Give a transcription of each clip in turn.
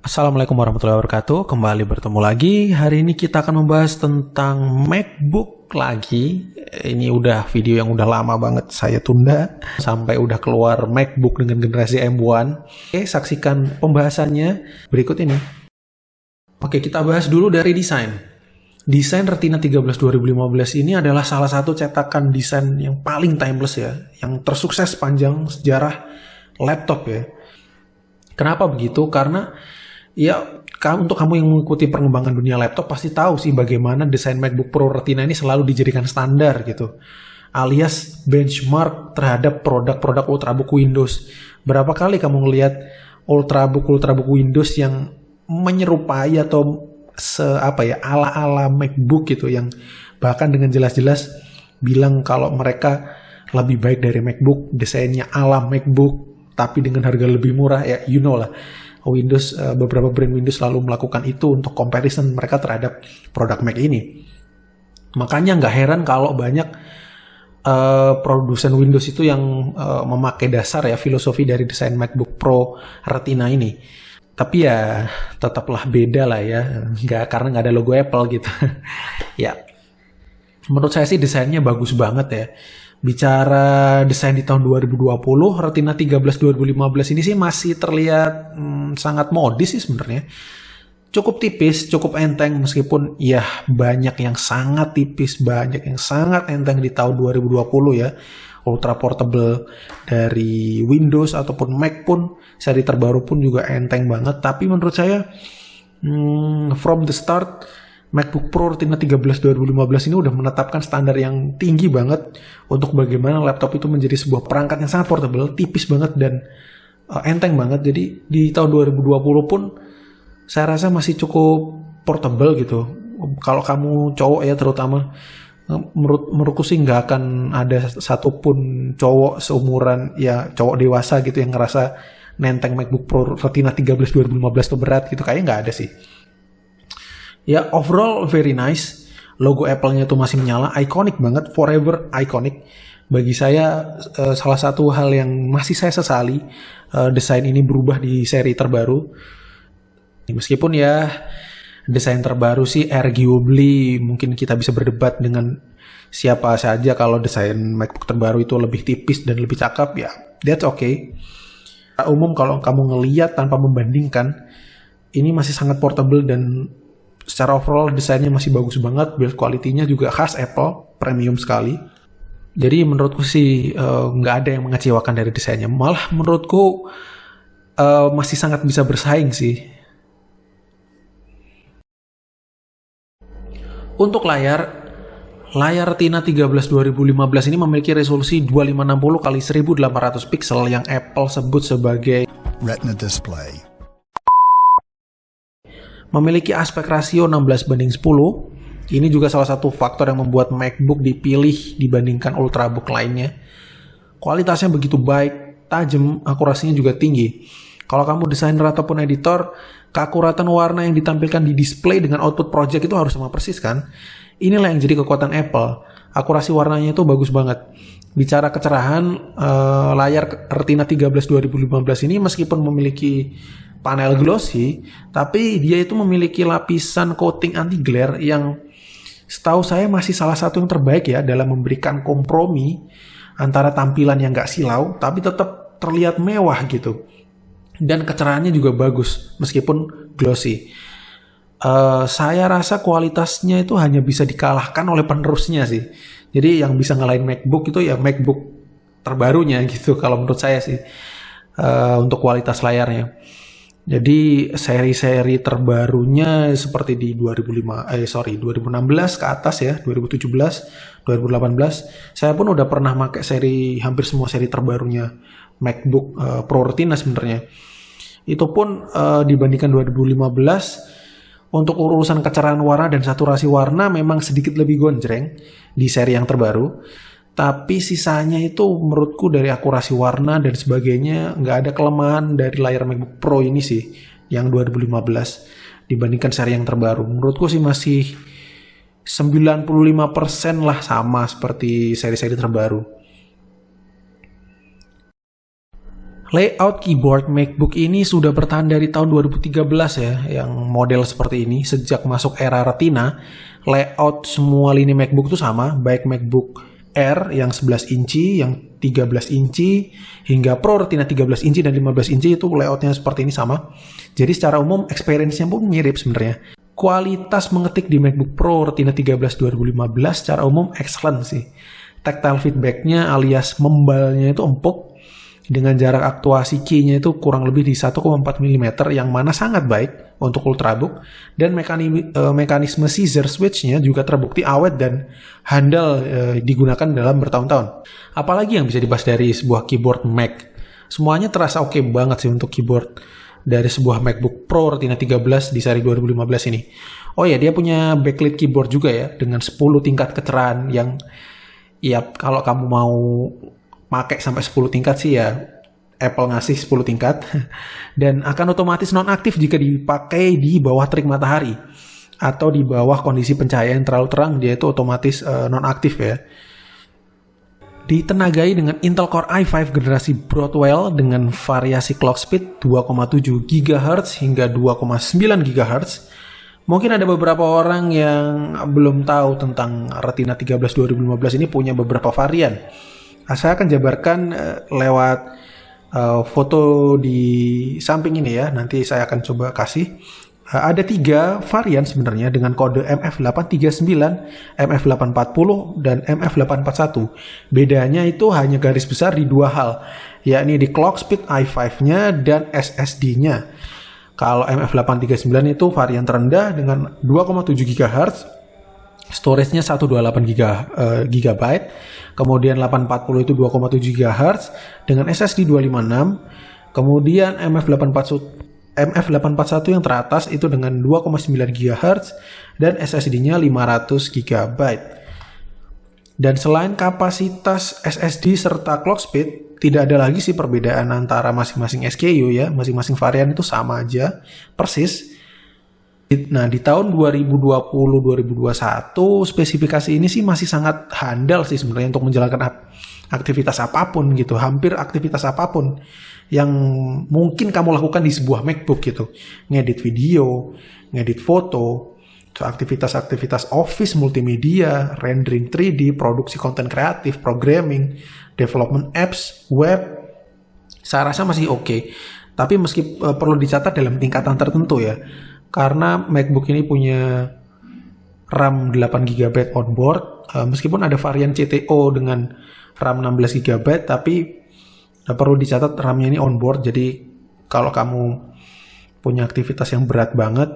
Assalamualaikum warahmatullahi wabarakatuh. Kembali bertemu lagi. Hari ini kita akan membahas tentang MacBook lagi. Ini udah video yang udah lama banget saya tunda sampai udah keluar MacBook dengan generasi M1. Oke, saksikan pembahasannya berikut ini. Oke, kita bahas dulu dari desain. Desain Retina 13 2015 ini adalah salah satu cetakan desain yang paling timeless ya, yang tersukses sepanjang sejarah laptop ya. Kenapa begitu? Karena ya, untuk kamu yang mengikuti perkembangan dunia laptop pasti tahu sih bagaimana desain MacBook Pro Retina ini selalu dijadikan standar gitu. Alias benchmark terhadap produk-produk Ultrabook Windows. Berapa kali kamu ngelihat Ultrabook Windows yang menyerupai atau ala-ala MacBook gitu, yang bahkan dengan jelas-jelas bilang kalau mereka lebih baik dari MacBook, desainnya ala MacBook tapi dengan harga lebih murah ya, you know lah. Beberapa brand Windows selalu melakukan itu untuk comparison mereka terhadap produk Mac ini. Makanya nggak heran kalau banyak produsen Windows itu yang memakai dasar ya filosofi dari desain MacBook Pro Retina ini. Tapi ya tetaplah beda lah ya, karena nggak ada logo Apple gitu. Ya, menurut saya sih desainnya bagus banget ya. Bicara desain di tahun 2020, Retina 13 2015 ini sih masih terlihat sangat modis sih sebenarnya. Cukup tipis, cukup enteng, meskipun ya banyak yang sangat tipis, banyak yang sangat enteng di tahun 2020 ya. Ultra portable dari Windows ataupun Mac pun, seri terbaru pun juga enteng banget. Tapi menurut saya from the start, MacBook Pro Retina 13 2015 ini udah menetapkan standar yang tinggi banget untuk bagaimana laptop itu menjadi sebuah perangkat yang sangat portable, tipis banget dan enteng banget. Jadi di tahun 2020 pun saya rasa masih cukup portable gitu. Kalau kamu cowok ya terutama, menurutku sih nggak akan ada satupun cowok seumuran ya cowok dewasa gitu yang ngerasa nenteng MacBook Pro Retina 13 2015 itu berat gitu. Kayaknya nggak ada sih. Ya, overall very nice. Logo Apple-nya tuh masih menyala, iconic banget, forever iconic. Bagi saya salah satu hal yang masih saya sesali, desain ini berubah di seri terbaru. Meskipun ya desain terbaru sih arguably mungkin kita bisa berdebat dengan siapa saja kalau desain MacBook terbaru itu lebih tipis dan lebih cakep, ya that's okay. Umum kalau kamu ngelihat tanpa membandingkan, ini masih sangat portable dan secara overall desainnya masih bagus banget, build quality-nya juga khas Apple, premium sekali. Jadi menurutku sih nggak ada yang mengecewakan dari desainnya. Malah menurutku masih sangat bisa bersaing sih. Untuk layar Retina 13 2015 ini memiliki resolusi 2560 x 1800 pixel yang Apple sebut sebagai Retina display. Memiliki aspek rasio 16:10. Ini juga salah satu faktor yang membuat MacBook dipilih dibandingkan Ultrabook lainnya. Kualitasnya begitu baik, tajam, akurasinya juga tinggi. Kalau kamu desainer ataupun editor, keakuratan warna yang ditampilkan di display dengan output project itu harus sama persis kan? Inilah yang jadi kekuatan Apple. Akurasi warnanya itu bagus banget. Bicara kecerahan, layar Retina 13 2015 ini meskipun memiliki panel glossy, tapi dia itu memiliki lapisan coating anti glare yang setahu saya masih salah satu yang terbaik ya dalam memberikan kompromi antara tampilan yang gak silau tapi tetap terlihat mewah gitu. Dan kecerahannya juga bagus meskipun glossy. Saya rasa kualitasnya itu hanya bisa dikalahkan oleh penerusnya sih. Jadi yang bisa ngalahin MacBook itu ya MacBook terbarunya gitu kalau menurut saya sih, untuk kualitas layarnya. Jadi seri-seri terbarunya seperti di 2016 ke atas ya, 2017, 2018. Saya pun udah pernah pakai hampir semua seri terbarunya MacBook Pro Retina sebenarnya. Itu pun dibandingkan 2015, untuk urusan kecerahan warna dan saturasi warna memang sedikit lebih gonjreng di seri yang terbaru. Tapi sisanya itu menurutku dari akurasi warna dan sebagainya nggak ada kelemahan dari layar MacBook Pro ini sih yang 2015 dibandingkan seri yang terbaru. Menurutku sih masih 95% lah sama seperti seri-seri terbaru. Layout keyboard MacBook ini sudah bertahan dari tahun 2013 ya, yang model seperti ini. Sejak masuk era Retina, layout semua lini MacBook itu sama, baik MacBook Air yang 11 inci, yang 13 inci, hingga Pro Retina 13 inci dan 15 inci itu layoutnya seperti ini sama. Jadi secara umum experience-nya pun mirip sebenarnya. Kualitas mengetik di MacBook Pro Retina 13 2015 secara umum excellent sih. Tactile feedback-nya alias membalnya itu empuk, dengan jarak aktuasi key-nya itu kurang lebih di 1,4 mm yang mana sangat baik untuk Ultrabook, dan mekanisme scissor switch-nya juga terbukti awet dan handal digunakan dalam bertahun-tahun. Apalagi yang bisa dibahas dari sebuah keyboard Mac? Semuanya terasa oke banget sih untuk keyboard dari sebuah MacBook Pro Retina 13 di seri 2015 ini. Oh ya, dia punya backlit keyboard juga ya, dengan 10 tingkat kecerahan yang ya kalau kamu mau pakai sampai 10 tingkat sih ya Apple ngasih 10 tingkat dan akan otomatis nonaktif jika dipakai di bawah terik matahari atau di bawah kondisi pencahayaan terlalu terang, dia itu otomatis nonaktif ya. Ditenagai dengan Intel Core i5 generasi Broadwell dengan variasi clock speed 2,7 GHz hingga 2,9 GHz. Mungkin ada beberapa orang yang belum tahu tentang Retina 13 2015 ini punya beberapa varian. Saya akan jabarkan lewat foto di samping ini ya. Nanti saya akan coba kasih. Ada 3 varian sebenarnya dengan kode MF839, MF840, dan MF841. Bedanya itu hanya garis besar di 2 hal, yakni di clock speed i5-nya dan SSD-nya. Kalau MF839 itu varian terendah dengan 2,7 GHz, storage-nya 128 GB, kemudian 840 itu 2,7 GHz dengan SSD 256, kemudian MF841 yang teratas itu dengan 2,9 GHz dan SSD-nya 500 GB. Dan selain kapasitas SSD serta clock speed, tidak ada lagi sih perbedaan antara masing-masing SKU ya, masing-masing varian itu sama aja, persis. Nah, di tahun 2020-2021 spesifikasi ini sih masih sangat handal sih sebenarnya untuk menjalankan aktivitas apapun gitu, hampir aktivitas apapun yang mungkin kamu lakukan di sebuah MacBook gitu. Ngedit video, ngedit foto, aktivitas-aktivitas office, multimedia, rendering 3D, produksi konten kreatif, programming, development apps, web, saya rasa masih oke. Tapi meski perlu dicatat dalam tingkatan tertentu ya. Karena MacBook ini punya RAM 8GB onboard, meskipun ada varian CTO dengan RAM 16GB, tapi perlu dicatat RAM-nya ini onboard, jadi kalau kamu punya aktivitas yang berat banget,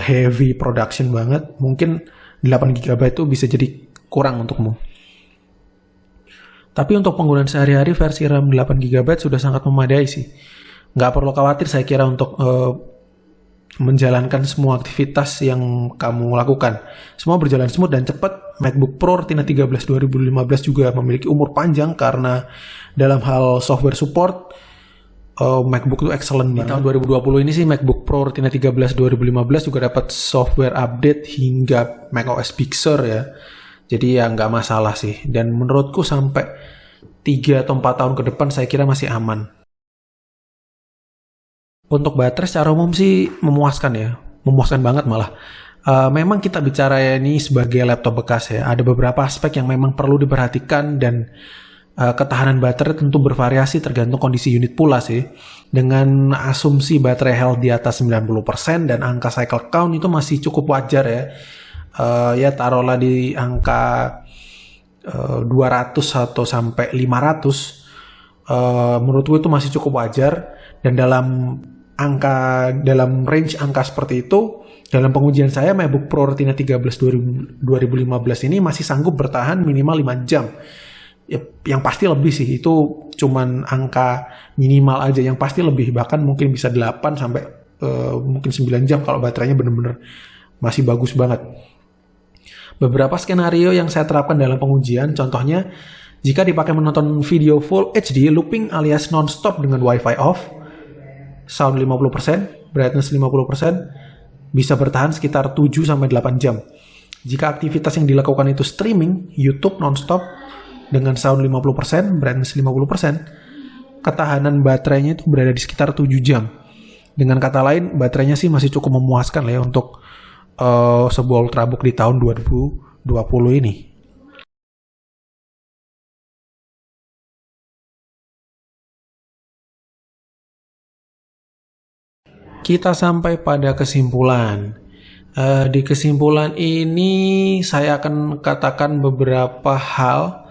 heavy production banget, mungkin 8GB itu bisa jadi kurang untukmu. Tapi untuk penggunaan sehari-hari versi RAM 8GB sudah sangat memadai sih. Nggak perlu khawatir saya kira untuk menjalankan semua aktivitas yang kamu lakukan. Semua berjalan smooth dan cepat. MacBook Pro Retina 13 2015 juga memiliki umur panjang karena dalam hal software support, MacBook itu excellent banget. Di tahun 2020 ini sih MacBook Pro Retina 13 2015 juga dapat software update hingga macOS Big Sur ya. Jadi ya nggak masalah sih. Dan menurutku sampai 3 atau 4 tahun ke depan saya kira masih aman. Untuk baterai secara umum sih memuaskan ya, memuaskan banget malah. Memang kita bicara ya ini sebagai laptop bekas ya, ada beberapa aspek yang memang perlu diperhatikan dan ketahanan baterai tentu bervariasi tergantung kondisi unit pula sih. Dengan asumsi baterai health di atas 90% dan angka cycle count itu masih cukup wajar ya. Ya taruhlah di angka 200 atau sampai 500. Menurutku itu masih cukup wajar dan dalam range angka seperti itu, dalam pengujian saya MacBook Pro Retina 13 2015 ini masih sanggup bertahan minimal 5 jam. Ya, yang pasti lebih sih, itu cuman angka minimal aja, yang pasti lebih, bahkan mungkin bisa 8 sampai mungkin 9 jam kalau baterainya benar-benar masih bagus banget. Beberapa skenario yang saya terapkan dalam pengujian, contohnya jika dipakai menonton video Full HD looping alias non-stop dengan Wi-Fi off, sound 50%, brightness 50%, bisa bertahan sekitar 7-8 jam. Jika aktivitas yang dilakukan itu streaming, YouTube non-stop dengan sound 50%, brightness 50%, ketahanan baterainya itu berada di sekitar 7 jam. Dengan kata lain, baterainya sih masih cukup memuaskan lah ya untuk sebuah Ultrabook di tahun 2020 ini. Kita sampai pada kesimpulan. Di kesimpulan ini saya akan katakan beberapa hal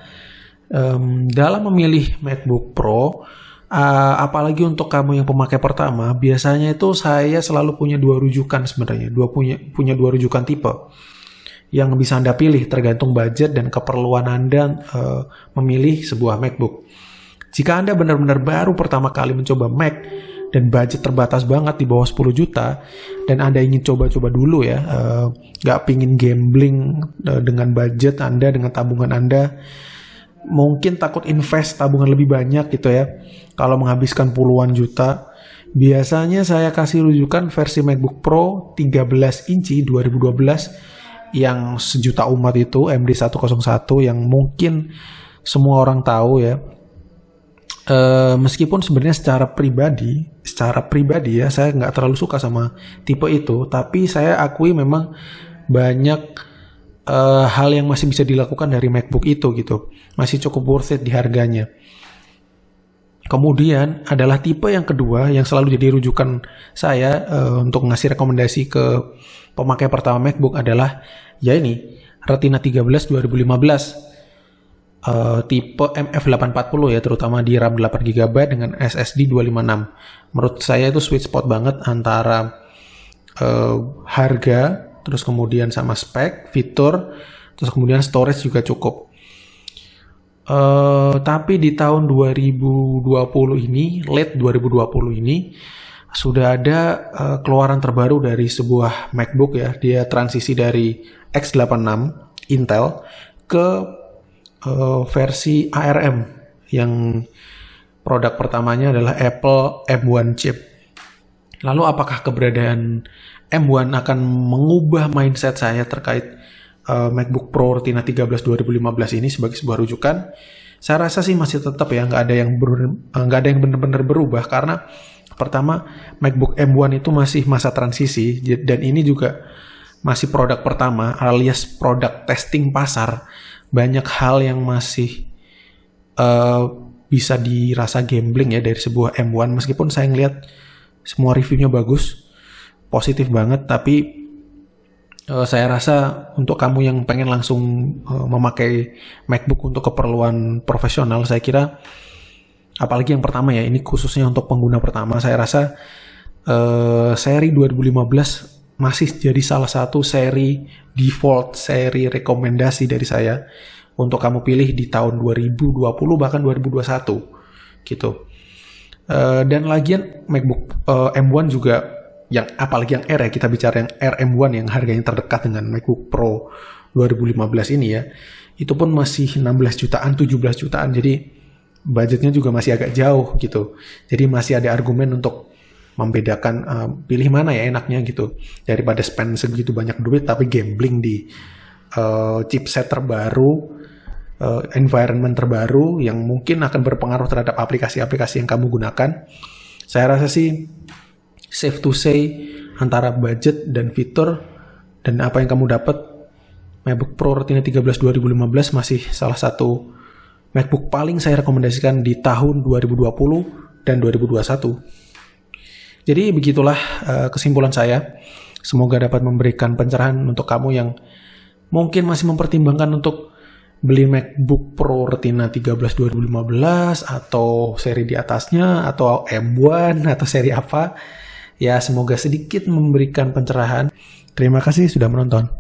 dalam memilih MacBook Pro. Apalagi untuk kamu yang pemakai pertama, biasanya itu saya selalu punya dua rujukan sebenarnya, punya dua rujukan tipe yang bisa Anda pilih tergantung budget dan keperluan Anda memilih sebuah MacBook. Jika Anda benar-benar baru pertama kali mencoba Mac dan budget terbatas banget di bawah 10 juta dan Anda ingin coba-coba dulu ya, nggak pingin gambling dengan budget Anda, dengan tabungan Anda, mungkin takut invest tabungan lebih banyak gitu ya, kalau menghabiskan puluhan juta, biasanya saya kasih rujukan versi MacBook Pro 13 inci 2012 yang sejuta umat itu, MD101, yang mungkin semua orang tahu ya. Meskipun sebenarnya secara pribadi ya, saya nggak terlalu suka sama tipe itu, tapi saya akui memang banyak hal yang masih bisa dilakukan dari MacBook itu gitu, masih cukup worth it di harganya. Kemudian adalah tipe yang kedua yang selalu jadi rujukan saya untuk ngasih rekomendasi ke pemakai pertama MacBook adalah ya ini Retina 13 2015. Tipe MF840 ya, terutama di RAM 8GB dengan SSD 256. Menurut saya itu sweet spot banget antara harga, terus kemudian sama spek, fitur, terus kemudian storage juga cukup. Tapi di tahun 2020 ini, late 2020 ini, sudah ada keluaran terbaru dari sebuah MacBook ya. Dia transisi dari x86 Intel ke versi ARM, yang produk pertamanya adalah Apple M1 chip. Lalu apakah keberadaan M1 akan mengubah mindset saya terkait MacBook Pro Retina 13 2015 ini sebagai sebuah rujukan? Saya rasa sih masih tetap ya, nggak ada yang benar-benar berubah, karena pertama MacBook M1 itu masih masa transisi dan ini juga masih produk pertama alias produk testing pasar. Banyak hal yang masih bisa dirasa gambling ya dari sebuah M1, meskipun saya ngeliat semua reviewnya bagus, positif banget, tapi saya rasa untuk kamu yang pengen langsung memakai MacBook untuk keperluan profesional, saya kira, apalagi yang pertama ya, ini khususnya untuk pengguna pertama, saya rasa seri 2015 masih jadi salah satu seri default, seri rekomendasi dari saya untuk kamu pilih di tahun 2020 bahkan 2021 gitu. Dan lagian MacBook M1 juga, yang apalagi yang R ya, kita bicara yang R M1 yang harganya terdekat dengan MacBook Pro 2015 ini ya, itu pun masih 16 jutaan, 17 jutaan, jadi budgetnya juga masih agak jauh gitu. Jadi masih ada argumen untuk membedakan pilih mana ya enaknya gitu, daripada spend segitu banyak duit tapi gambling di chipset terbaru, environment terbaru yang mungkin akan berpengaruh terhadap aplikasi-aplikasi yang kamu gunakan. Saya rasa sih safe to say antara budget dan fitur dan apa yang kamu dapat, MacBook Pro Retina 13 2015 masih salah satu MacBook paling saya rekomendasikan di tahun 2020 dan 2021. Jadi begitulah kesimpulan saya. Semoga dapat memberikan pencerahan untuk kamu yang mungkin masih mempertimbangkan untuk beli MacBook Pro Retina 13 2015 atau seri di atasnya atau M1 atau seri apa. Ya, semoga sedikit memberikan pencerahan. Terima kasih sudah menonton.